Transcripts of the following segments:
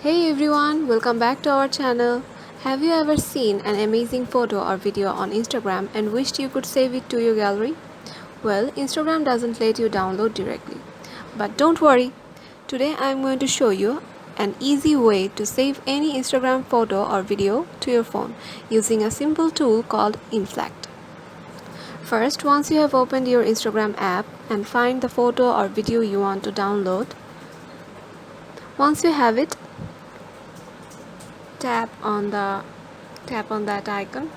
Hey everyone, welcome back to our channel. Have you ever seen an amazing photo or video on Instagram and wished you could save it to your gallery? Well, Instagram doesn't let you download directly. But don't worry, today I'm going to show you an easy way to save any Instagram photo or video to your phone using a simple tool called Inflect. First, once you have opened your Instagram app and find the photo or video you want to download, once you have it, tap on that icon,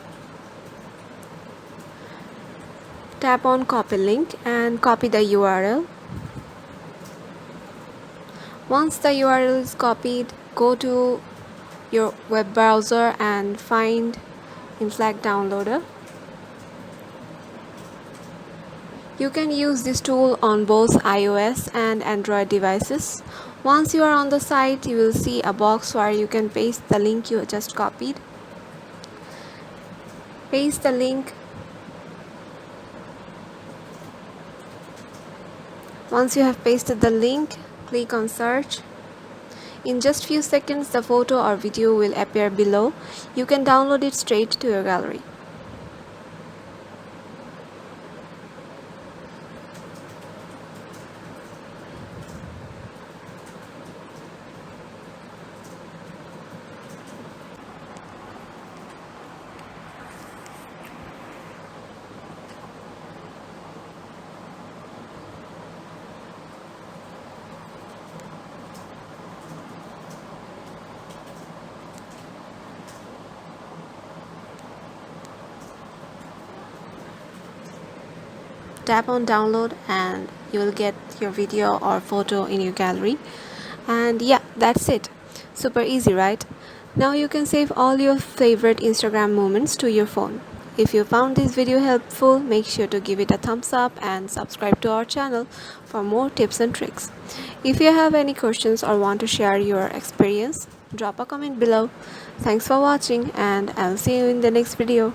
tap on copy link and copy the URL. Once the URL is copied, go to your web browser and find Inflect downloader. You can use this tool on both iOS and Android devices. Once you are on the site, you will see a box where you can paste the link you just copied. Paste the link. Once you have pasted the link, click on search. In just few seconds, the photo or video will appear below. You can download it straight to your gallery. Tap on download and you will get your video or photo in your gallery. And yeah, that's it. Super easy, right? Now you can save all your favorite Instagram moments to your phone. If you found this video helpful, make sure to give it a thumbs up and subscribe to our channel for more tips and tricks. If you have any questions or want to share your experience, drop a comment below. Thanks for watching and I'll see you in the next video.